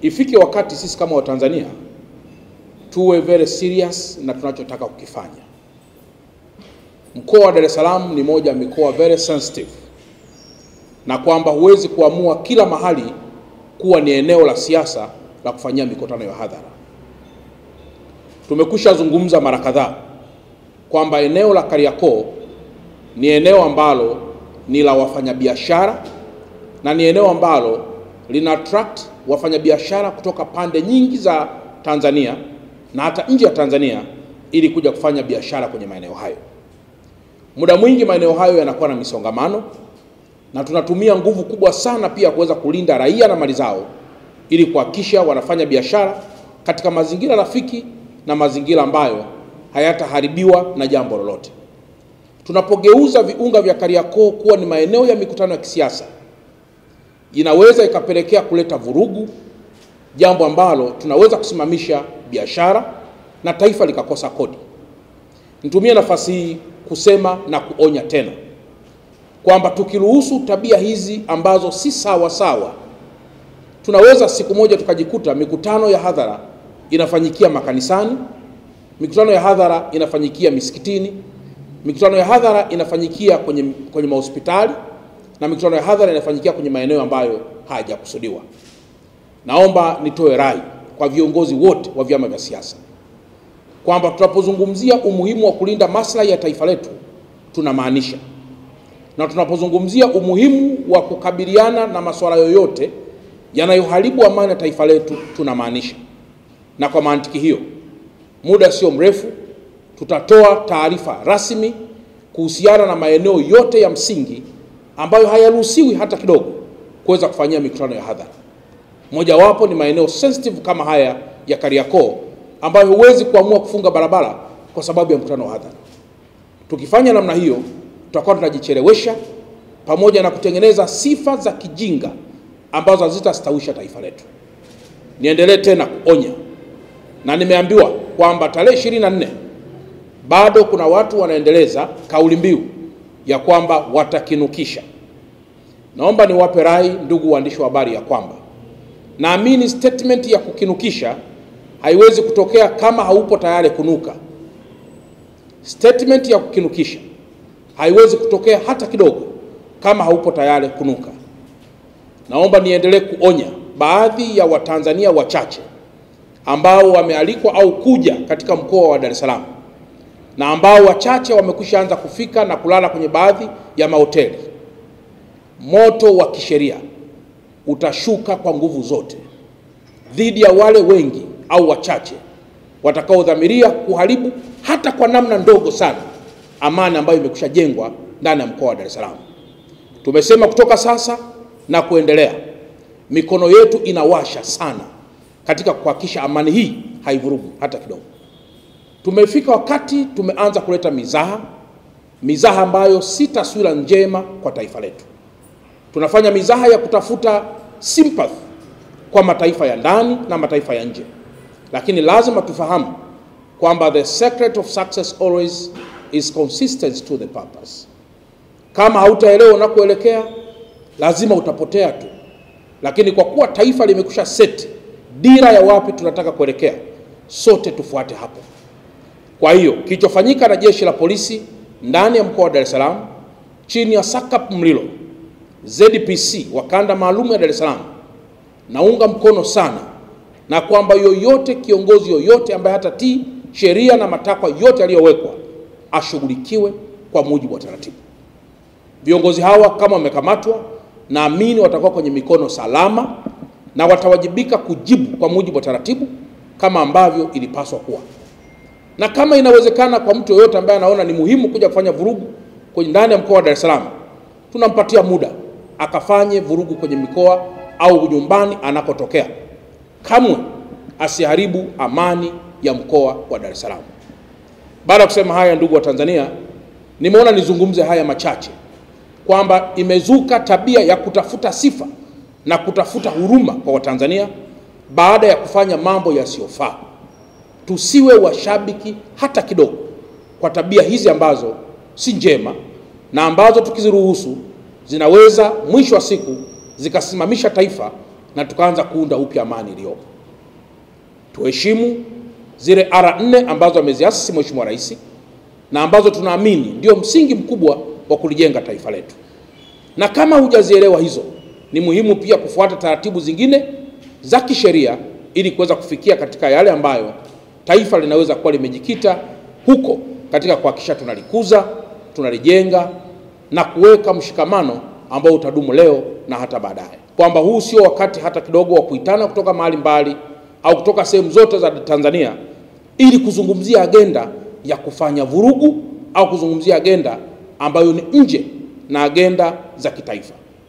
ifike wakati sisi kama Watanzania tuwe very serious na tunachotaka kukifanya. Mkoa wa Dar es Salaam ni moja mikoa very sensitive, na kwamba huwezi kuamua kila mahali kuwa ni eneo la siasa la kufanyia mikutano ya hadhara. Tumekwisha zungumza mara kadhaa kwamba eneo la Kariakoo ni eneo ambalo ni la wafanyabiashara na ni eneo ambalo lina attract wafanyabiashara kutoka pande nyingi za Tanzania na hata nje ya Tanzania ili kuja kufanya biashara kwenye maeneo hayo. Muda mwingi maeneo hayo yanakuwa na misongamano, na tunatumia nguvu kubwa sana pia kuweza kulinda raia na mali zao ili kuhakikisha wanafanya biashara katika mazingira rafiki na mazingira ambayo hayataharibiwa na jambo lolote. Tunapogeuza viunga vya Kariakoo kuwa ni maeneo ya mikutano ya kisiasa, inaweza ikapelekea kuleta vurugu, jambo ambalo tunaweza kusimamisha biashara na taifa likakosa kodi. Nitumie nafasi hii kusema na kuonya tena kwamba tukiruhusu tabia hizi ambazo si sawa, tunaweza siku moja tukajikuta mikutano ya hadhara inafanyikia makanisani, mikutano ya hadhara inafanyikia misikitini, mikutano ya hadhara inafanyikia kwenye mahospitali, na mikutano ya hadhara inafanyikia kwenye maeneo ambayo hayajakusudiwa. Naomba nitoe rai kwa viongozi wote wa vyama vya siasa kwamba tunapozungumzia umuhimu wa kulinda maslahi ya taifa letu tunamaanisha, na tunapozungumzia umuhimu wa kukabiliana na masuala yoyote yanayoharibu amani ya taifa letu tunamaanisha. Na kwa mantiki hiyo, muda sio mrefu tutatoa taarifa rasmi kuhusiana na maeneo yote ya msingi ambayo hayaruhusiwi hata kidogo kuweza kufanyia mikutano ya hadhara. Mojawapo ni maeneo sensitive kama haya ya Kariakoo ambayo huwezi kuamua kufunga barabara kwa sababu ya mkutano wa hadhara. Tukifanya namna hiyo, tutakuwa tunajichelewesha pamoja na kutengeneza sifa za kijinga ambazo hazitastawisha taifa letu. Niendelee tena kuonya, na nimeambiwa kwamba tarehe 24 bado kuna watu wanaendeleza kauli mbiu ya kwamba watakinukisha. Naomba niwape rai ndugu waandishi wa habari ya kwamba naamini statement ya kukinukisha haiwezi kutokea kama haupo tayari kunuka. Statement ya kukinukisha haiwezi kutokea hata kidogo kama haupo tayari kunuka. Naomba niendelee kuonya baadhi ya Watanzania wachache ambao wamealikwa au kuja katika mkoa wa Dar es Salaam, na ambao wachache wamekwisha anza kufika na kulala kwenye baadhi ya mahoteli. Moto wa kisheria utashuka kwa nguvu zote dhidi ya wale wengi au wachache watakaodhamiria kuharibu hata kwa namna ndogo sana amani ambayo imekwisha jengwa ndani ya mkoa wa Dar es Salaam. Tumesema kutoka sasa na kuendelea, mikono yetu inawasha sana katika kuhakikisha amani hii haivurugu hata kidogo. Tumefika wakati tumeanza kuleta mizaha ambayo si taswira njema kwa taifa letu. Tunafanya mizaha ya kutafuta sympathy kwa mataifa ya ndani na mataifa ya nje, lakini lazima tufahamu kwamba the secret of success always is consistency to the purpose. Kama hautaelewa unakoelekea, lazima utapotea tu. Lakini kwa kuwa taifa limekusha set dira ya wapi tunataka kuelekea, sote tufuate hapo. Kwa hiyo kilichofanyika na jeshi la polisi ndani ya mkoa wa Dar es Salaam chini ya SACP Mlilo, ZPC wa kanda maalum ya Dar es Salaam, naunga mkono sana, na kwamba kiongozi yoyote ambaye hatatii sheria na matakwa yote yaliyowekwa ashughulikiwe kwa mujibu wa taratibu. Viongozi hawa kama wamekamatwa, naamini watakuwa kwenye mikono salama na watawajibika kujibu kwa mujibu wa taratibu kama ambavyo ilipaswa kuwa. Na kama inawezekana kwa mtu yoyote ambaye anaona ni muhimu kuja kufanya vurugu kwenye ndani ya mkoa wa Dar es Salaam, tunampatia muda akafanye vurugu kwenye mikoa au nyumbani anakotokea. Kamwe asiharibu amani ya mkoa wa Dar es Salaam. Baada ya kusema haya, ndugu wa Tanzania, nimeona nizungumze haya machache kwamba imezuka tabia ya kutafuta sifa na kutafuta huruma kwa Watanzania baada ya kufanya mambo yasiyofaa. Tusiwe washabiki hata kidogo kwa tabia hizi ambazo si njema na ambazo tukiziruhusu zinaweza mwisho wa siku zikasimamisha taifa na tukaanza kuunda upya amani iliyopo. Tuheshimu zile R4 ambazo ameziasisi Mheshimiwa Rais na ambazo tunaamini ndio msingi mkubwa wa kulijenga taifa letu. Na kama hujazielewa hizo, ni muhimu pia kufuata taratibu zingine za kisheria ili kuweza kufikia katika yale ambayo taifa linaweza kuwa limejikita huko katika kuhakikisha tunalikuza, tunalijenga na kuweka mshikamano ambao utadumu leo na hata baadaye. Kwamba huu sio wakati hata kidogo wa kuitana kutoka mahali mbali au kutoka sehemu zote za Tanzania ili kuzungumzia agenda ya kufanya vurugu au kuzungumzia agenda ambayo ni nje na agenda za kitaifa.